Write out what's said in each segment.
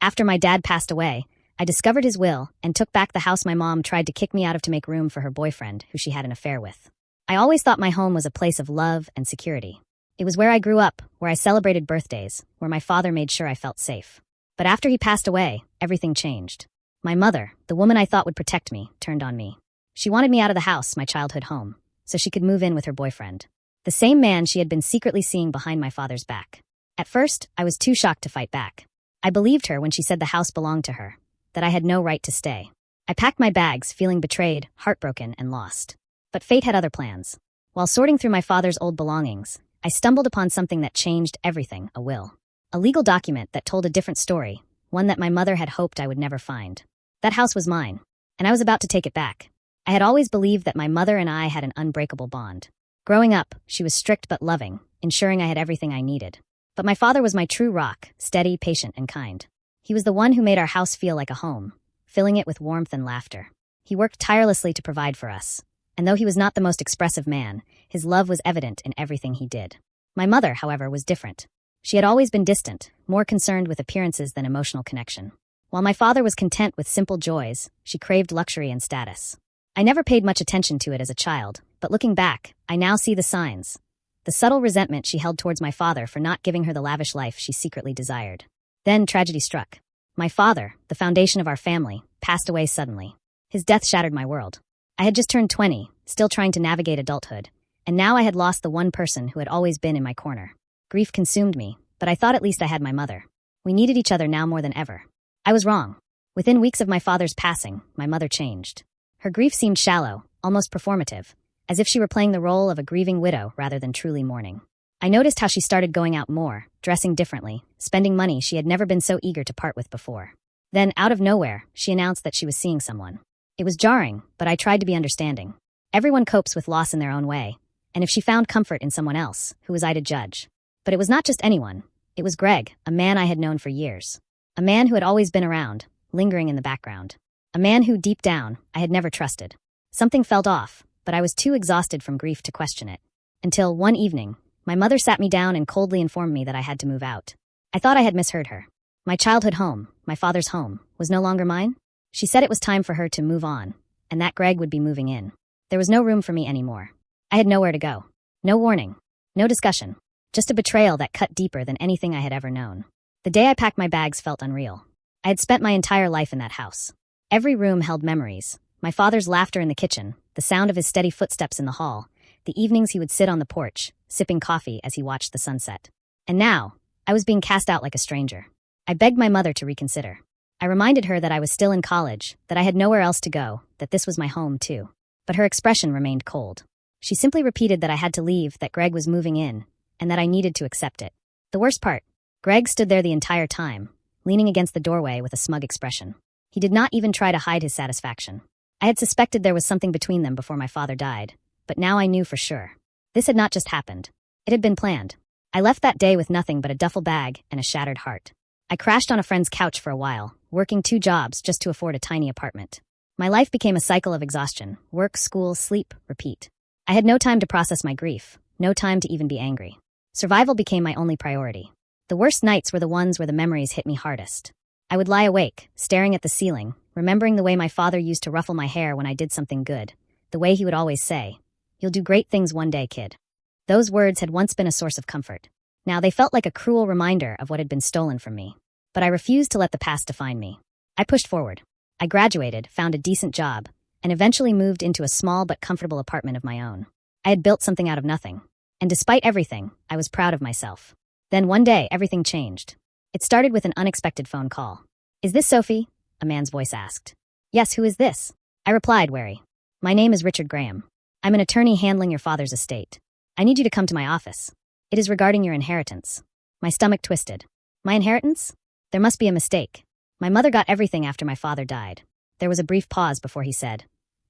After my dad passed away, I discovered his will and took back the house my mom tried to kick me out of to make room for her boyfriend, who she had an affair with. I always thought my home was a place of love and security. It was where I grew up, where I celebrated birthdays, where my father made sure I felt safe. But after he passed away, everything changed. My mother, the woman I thought would protect me, turned on me. She wanted me out of the house, my childhood home, so she could move in with her boyfriend, the same man she had been secretly seeing behind my father's back. At first, I was too shocked to fight back. I believed her when she said the house belonged to her, that I had no right to stay. I packed my bags, feeling betrayed, heartbroken, and lost. But fate had other plans. While sorting through my father's old belongings, I stumbled upon something that changed everything, a will. A legal document that told a different story, one that my mother had hoped I would never find. That house was mine, and I was about to take it back. I had always believed that my mother and I had an unbreakable bond. Growing up, she was strict but loving, ensuring I had everything I needed. But my father was my true rock, steady, patient, and kind. He was the one who made our house feel like a home, filling it with warmth and laughter. He worked tirelessly to provide for us, and though he was not the most expressive man, his love was evident in everything he did. My mother, however, was different. She had always been distant, more concerned with appearances than emotional connection. While my father was content with simple joys, she craved luxury and status. I never paid much attention to it as a child, but looking back, I now see the signs. The subtle resentment she held towards my father for not giving her the lavish life she secretly desired. Then tragedy struck. My father, the foundation of our family, passed away suddenly. His death shattered my world. I had just turned 20, still trying to navigate adulthood, and now I had lost the one person who had always been in my corner. Grief consumed me, but I thought at least I had my mother. We needed each other now more than ever. I was wrong. Within weeks of my father's passing, my mother changed. Her grief seemed shallow, almost performative, as if she were playing the role of a grieving widow rather than truly mourning. I noticed how she started going out more, dressing differently, spending money she had never been so eager to part with before. Then, out of nowhere, she announced that she was seeing someone. It was jarring, but I tried to be understanding. Everyone copes with loss in their own way, and if she found comfort in someone else, who was I to judge? But it was not just anyone. It was Greg, a man I had known for years. A man who had always been around, lingering in the background. A man who, deep down, I had never trusted. Something felt off, but I was too exhausted from grief to question it. Until, one evening, my mother sat me down and coldly informed me that I had to move out. I thought I had misheard her. My childhood home, my father's home, was no longer mine? She said it was time for her to move on, and that Greg would be moving in. There was no room for me anymore. I had nowhere to go. No warning. No discussion. Just a betrayal that cut deeper than anything I had ever known. The day I packed my bags felt unreal. I had spent my entire life in that house. Every room held memories. My father's laughter in the kitchen, the sound of his steady footsteps in the hall, the evenings he would sit on the porch, sipping coffee as he watched the sunset. And now, I was being cast out like a stranger. I begged my mother to reconsider. I reminded her that I was still in college, that I had nowhere else to go, that this was my home too. But her expression remained cold. She simply repeated that I had to leave, that Greg was moving in, and that I needed to accept it. The worst part, Greg stood there the entire time, leaning against the doorway with a smug expression. He did not even try to hide his satisfaction. I had suspected there was something between them before my father died, but now I knew for sure. This had not just happened. It had been planned. I left that day with nothing but a duffel bag and a shattered heart. I crashed on a friend's couch for a while, working 2 jobs just to afford a tiny apartment. My life became a cycle of exhaustion: work, school, sleep, repeat. I had no time to process my grief, no time to even be angry. Survival became my only priority. The worst nights were the ones where the memories hit me hardest. I would lie awake, staring at the ceiling, remembering the way my father used to ruffle my hair when I did something good, the way he would always say, "You'll do great things one day, kid." Those words had once been a source of comfort. Now they felt like a cruel reminder of what had been stolen from me. But I refused to let the past define me. I pushed forward. I graduated, found a decent job, and eventually moved into a small but comfortable apartment of my own. I had built something out of nothing. And despite everything, I was proud of myself. Then one day, everything changed. It started with an unexpected phone call. "Is this Sophie?" a man's voice asked. "Yes, who is this?" I replied, wary. "My name is Richard Graham. I'm an attorney handling your father's estate. I need you to come to my office. It is regarding your inheritance." My stomach twisted. My inheritance? There must be a mistake. My mother got everything after my father died. There was a brief pause before he said,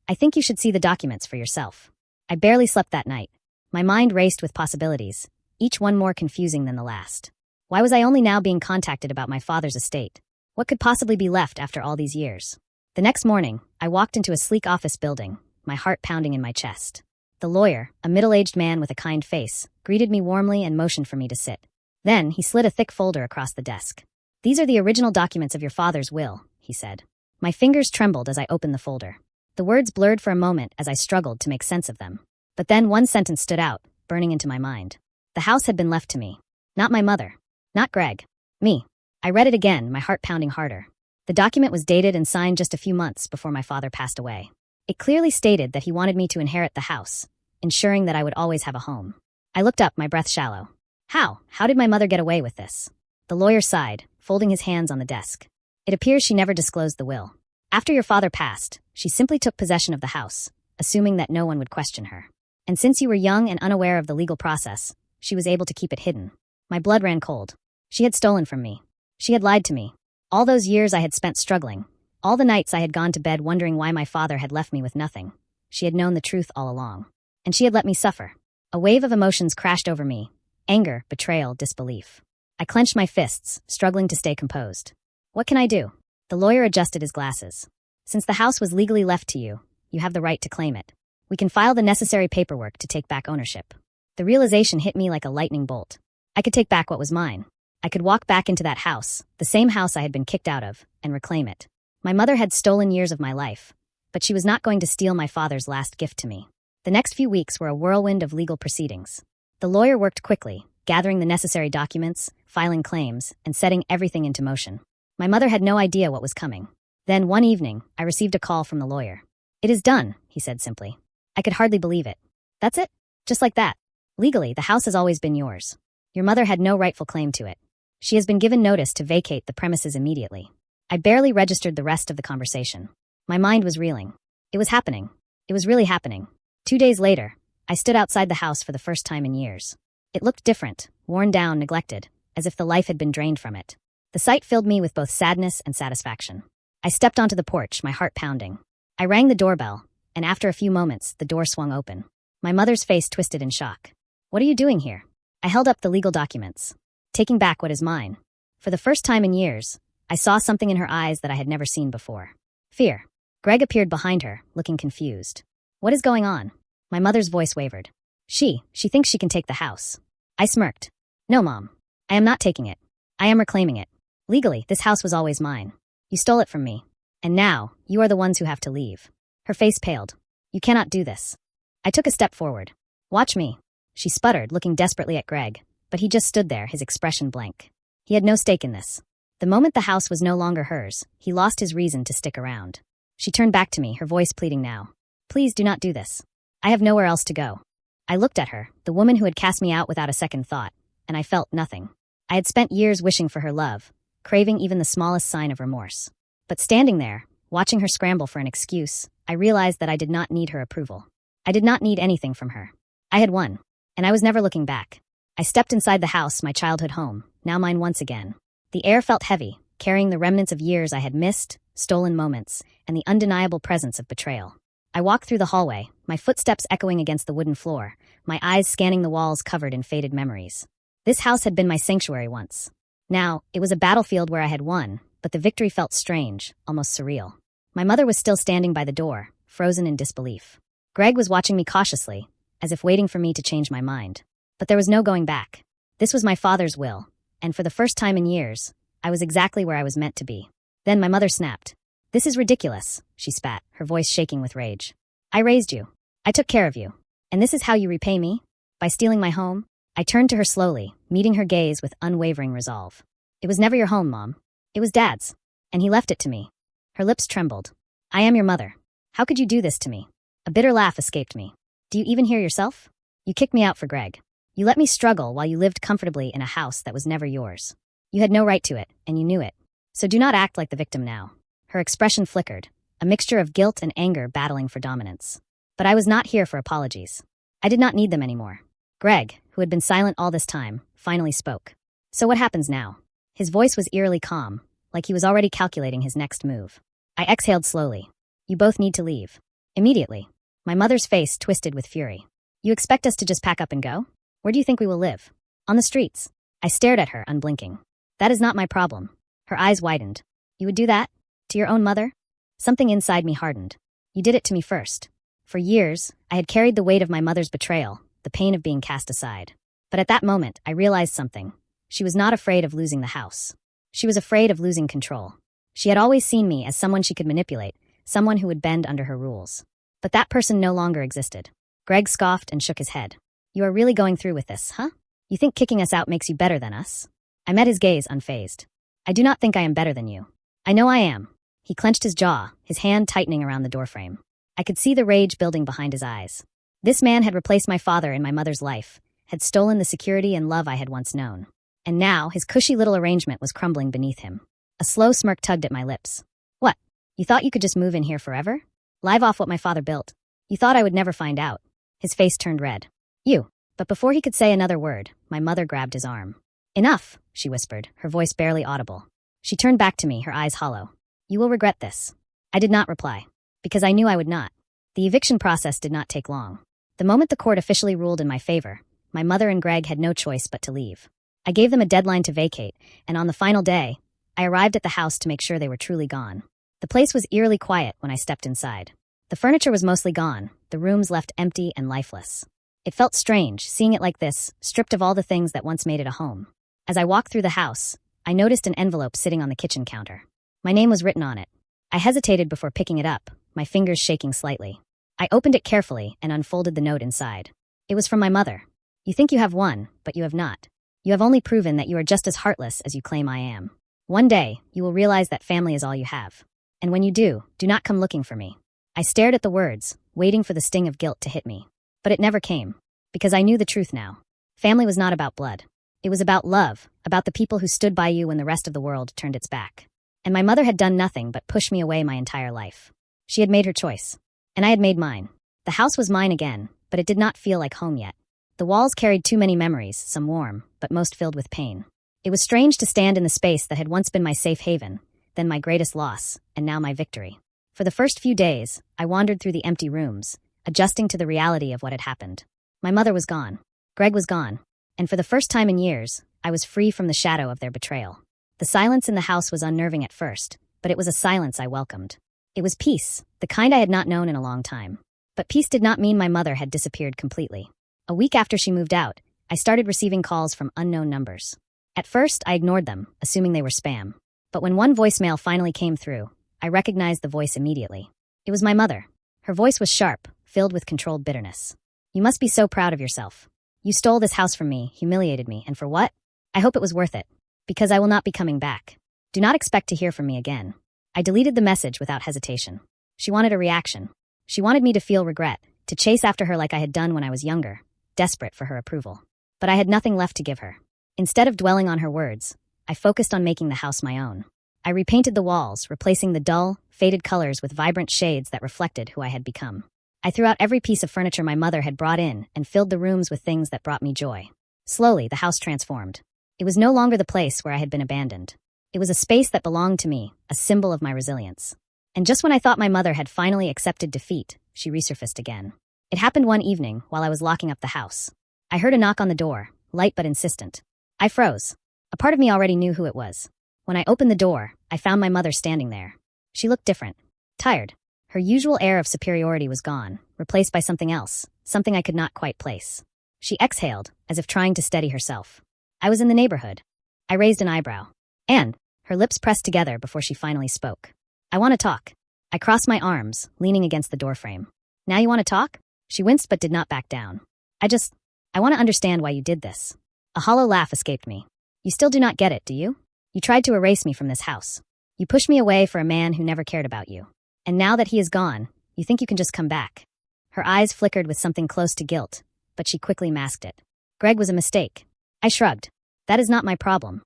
"I think you should see the documents for yourself." I barely slept that night. My mind raced with possibilities, each one more confusing than the last. Why was I only now being contacted about my father's estate? What could possibly be left after all these years? The next morning, I walked into a sleek office building, my heart pounding in my chest. The lawyer, a middle-aged man with a kind face, greeted me warmly and motioned for me to sit. Then, he slid a thick folder across the desk. "These are the original documents of your father's will," he said. My fingers trembled as I opened the folder. The words blurred for a moment as I struggled to make sense of them. But then one sentence stood out, burning into my mind. The house had been left to me. Not my mother. Not Greg. Me. I read it again, my heart pounding harder. The document was dated and signed just a few months before my father passed away. It clearly stated that he wanted me to inherit the house, ensuring that I would always have a home. I looked up, my breath shallow. How? How did my mother get away with this? The lawyer sighed, folding his hands on the desk. It appears she never disclosed the will. After your father passed, she simply took possession of the house, assuming that no one would question her. And since you were young and unaware of the legal process, she was able to keep it hidden. My blood ran cold. She had stolen from me. She had lied to me. All those years I had spent struggling. All the nights I had gone to bed wondering why my father had left me with nothing. She had known the truth all along. And she had let me suffer. A wave of emotions crashed over me. Anger, betrayal, disbelief. I clenched my fists, struggling to stay composed. What can I do? The lawyer adjusted his glasses. Since the house was legally left to you, you have the right to claim it. We can file the necessary paperwork to take back ownership. The realization hit me like a lightning bolt. I could take back what was mine. I could walk back into that house, the same house I had been kicked out of, and reclaim it. My mother had stolen years of my life, but she was not going to steal my father's last gift to me. The next few weeks were a whirlwind of legal proceedings. The lawyer worked quickly, gathering the necessary documents, filing claims, and setting everything into motion. My mother had no idea what was coming. Then, one evening, I received a call from the lawyer. "It is done," he said simply. I could hardly believe it. "That's it? Just like that? Legally, the house has always been yours. Your mother had no rightful claim to it. She has been given notice to vacate the premises immediately." I barely registered the rest of the conversation. My mind was reeling. It was happening. It was really happening. 2 days later, I stood outside the house for the first time in years. It looked different, worn down, neglected, as if the life had been drained from it. The sight filled me with both sadness and satisfaction. I stepped onto the porch, my heart pounding. I rang the doorbell, and after a few moments, the door swung open. My mother's face twisted in shock. "What are you doing here?" I held up the legal documents. Taking back what is mine. For the first time in years, I saw something in her eyes that I had never seen before. Fear. Greg appeared behind her, looking confused. "What is going on?" My mother's voice wavered. She thinks she can take the house." I smirked. "No, Mom. I am not taking it. I am reclaiming it. Legally, this house was always mine. You stole it from me. And now, you are the ones who have to leave." Her face paled. "You cannot do this." I took a step forward. "Watch me." She sputtered, looking desperately at Greg, but he just stood there, his expression blank. He had no stake in this. The moment the house was no longer hers, he lost his reason to stick around. She turned back to me, her voice pleading now. "Please do not do this. I have nowhere else to go." I looked at her, the woman who had cast me out without a second thought, and I felt nothing. I had spent years wishing for her love, craving even the smallest sign of remorse. But standing there, watching her scramble for an excuse, I realized that I did not need her approval. I did not need anything from her. I had won, and I was never looking back. I stepped inside the house, my childhood home, now mine once again. The air felt heavy, carrying the remnants of years I had missed, stolen moments, and the undeniable presence of betrayal. I walked through the hallway, my footsteps echoing against the wooden floor, my eyes scanning the walls covered in faded memories. This house had been my sanctuary once. Now, it was a battlefield where I had won, but the victory felt strange, almost surreal. My mother was still standing by the door, frozen in disbelief. Greg was watching me cautiously, as if waiting for me to change my mind. But there was no going back. This was my father's will, and for the first time in years, I was exactly where I was meant to be. Then my mother snapped. "This is ridiculous," she spat, her voice shaking with rage. "I raised you. I took care of you. And this is how you repay me? By stealing my home?" I turned to her slowly, meeting her gaze with unwavering resolve. "It was never your home, Mom. It was Dad's. And he left it to me." Her lips trembled. "I am your mother. How could you do this to me?" A bitter laugh escaped me. "Do you even hear yourself? You kicked me out for Greg. You let me struggle while you lived comfortably in a house that was never yours. You had no right to it, and you knew it. So do not act like the victim now." Her expression flickered, a mixture of guilt and anger battling for dominance. But I was not here for apologies. I did not need them anymore. Greg, who had been silent all this time, finally spoke. "So what happens now?" His voice was eerily calm, like he was already calculating his next move. I exhaled slowly. "You both need to leave. Immediately." My mother's face twisted with fury. "You expect us to just pack up and go? Where do you think we will live? On the streets?" I stared at her, unblinking. "That is not my problem." Her eyes widened. "You would do that? To your own mother?" Something inside me hardened. "You did it to me first." For years, I had carried the weight of my mother's betrayal, the pain of being cast aside. But at that moment, I realized something. She was not afraid of losing the house. She was afraid of losing control. She had always seen me as someone she could manipulate, someone who would bend under her rules. But that person no longer existed. Greg scoffed and shook his head. You are really going through with this, huh? You think kicking us out makes you better than us? I met his gaze unfazed. I do not think I am better than you. I know I am. He clenched his jaw, his hand tightening around the doorframe. I could see the rage building behind his eyes. This man had replaced my father in my mother's life, had stolen the security and love I had once known. And now, his cushy little arrangement was crumbling beneath him. A slow smirk tugged at my lips. What? You thought you could just move in here forever? Live off what my father built. You thought I would never find out. His face turned red. You. But before he could say another word, my mother grabbed his arm. Enough, she whispered, her voice barely audible. She turned back to me, her eyes hollow. You will regret this. I did not reply, because I knew I would not. The eviction process did not take long. The moment the court officially ruled in my favor, my mother and Greg had no choice but to leave. I gave them a deadline to vacate, and on the final day, I arrived at the house to make sure they were truly gone. The place was eerily quiet when I stepped inside. The furniture was mostly gone, the rooms left empty and lifeless. It felt strange, seeing it like this, stripped of all the things that once made it a home. As I walked through the house, I noticed an envelope sitting on the kitchen counter. My name was written on it. I hesitated before picking it up, my fingers shaking slightly. I opened it carefully and unfolded the note inside. It was from my mother. You think you have won, but you have not. You have only proven that you are just as heartless as you claim I am. One day, you will realize that family is all you have. And when you do not come looking for me. I stared at the words, waiting for the sting of guilt to hit me. But it never came, because I knew the truth now. Family was not about blood. It was about love, about the people who stood by you when the rest of the world turned its back. And my mother had done nothing but push me away my entire life. She had made her choice. And I had made mine. The house was mine again, but it did not feel like home yet. The walls carried too many memories, some warm, but most filled with pain. It was strange to stand in the space that had once been my safe haven, then my greatest loss, and now my victory. For the first few days, I wandered through the empty rooms, adjusting to the reality of what had happened. My mother was gone. Greg was gone. And for the first time in years, I was free from the shadow of their betrayal. The silence in the house was unnerving at first, but it was a silence I welcomed. It was peace, the kind I had not known in a long time. But peace did not mean my mother had disappeared completely. A week after she moved out, I started receiving calls from unknown numbers. At first, I ignored them, assuming they were spam. But when one voicemail finally came through, I recognized the voice immediately. It was my mother. Her voice was sharp, filled with controlled bitterness. You must be so proud of yourself. You stole this house from me, humiliated me, and for what? I hope it was worth it. Because I will not be coming back. Do not expect to hear from me again. I deleted the message without hesitation. She wanted a reaction. She wanted me to feel regret, to chase after her like I had done when I was younger, desperate for her approval. But I had nothing left to give her. Instead of dwelling on her words, I focused on making the house my own. I repainted the walls, replacing the dull, faded colors with vibrant shades that reflected who I had become. I threw out every piece of furniture my mother had brought in and filled the rooms with things that brought me joy. Slowly, the house transformed. It was no longer the place where I had been abandoned. It was a space that belonged to me, a symbol of my resilience. And just when I thought my mother had finally accepted defeat, she resurfaced again. It happened one evening while I was locking up the house. I heard a knock on the door, light but insistent. I froze. A part of me already knew who it was. When I opened the door, I found my mother standing there. She looked different. Tired. Her usual air of superiority was gone, replaced by something else, something I could not quite place. She exhaled, as if trying to steady herself. I was in the neighborhood. I raised an eyebrow. And her lips pressed together before she finally spoke. I want to talk. I crossed my arms, leaning against the doorframe. Now you want to talk? She winced but did not back down. I want to understand why you did this. A hollow laugh escaped me. You still do not get it, do you? You tried to erase me from this house. You pushed me away for a man who never cared about you. And now that he is gone, you think you can just come back. Her eyes flickered with something close to guilt, but she quickly masked it. Greg was a mistake. I shrugged. That is not my problem.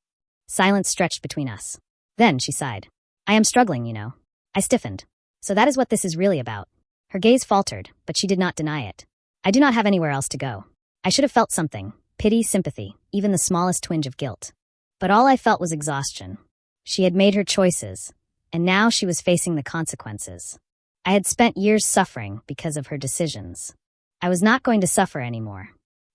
Silence stretched between us. Then she sighed. I am struggling, you know. I stiffened. So that is what this is really about. Her gaze faltered, but she did not deny it. I do not have anywhere else to go. I should have felt something. Pity, sympathy, even the smallest twinge of guilt. But all I felt was exhaustion. She had made her choices, and now she was facing the consequences. I had spent years suffering because of her decisions. I was not going to suffer anymore.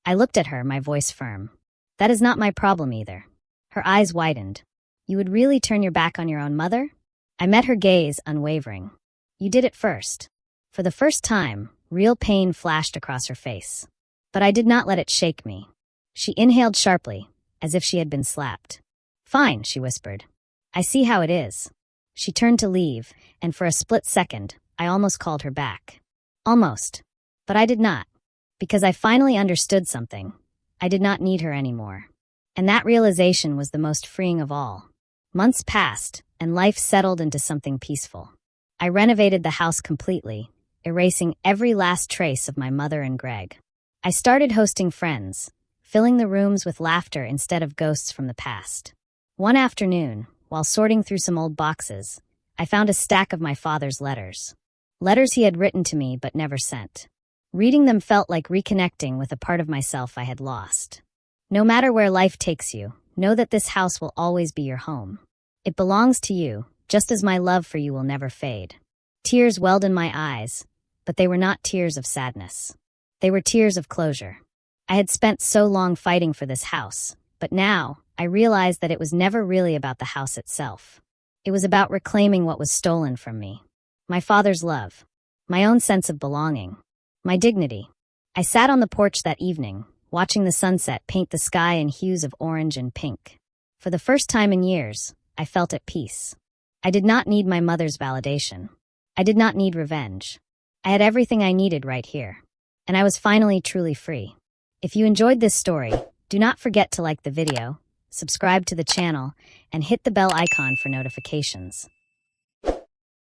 I looked at her, my voice firm. That is not my problem either. Her eyes widened. You would really turn your back on your own mother? I met her gaze, unwavering. You did it first. For the first time, real pain flashed across her face. But I did not let it shake me. She inhaled sharply, as if she had been slapped. Fine, she whispered. I see how it is. She turned to leave, and for a split second, I almost called her back. Almost. But I did not. Because I finally understood something. I did not need her anymore. And that realization was the most freeing of all. Months passed, and life settled into something peaceful. I renovated the house completely, erasing every last trace of my mother and Greg. I started hosting friends, filling the rooms with laughter instead of ghosts from the past. One afternoon, while sorting through some old boxes, I found a stack of my father's letters. Letters he had written to me but never sent. Reading them felt like reconnecting with a part of myself I had lost. No matter where life takes you, know that this house will always be your home. It belongs to you, just as my love for you will never fade. Tears welled in my eyes, but they were not tears of sadness. They were tears of closure. I had spent so long fighting for this house, but now I realized that it was never really about the house itself. It was about reclaiming what was stolen from me. My father's love. My own sense of belonging. My dignity. I sat on the porch that evening, watching the sunset paint the sky in hues of orange and pink. For the first time in years, I felt at peace. I did not need my mother's validation. I did not need revenge. I had everything I needed right here. And I was finally truly free. If you enjoyed this story, do not forget to like the video, subscribe to the channel, and hit the bell icon for notifications.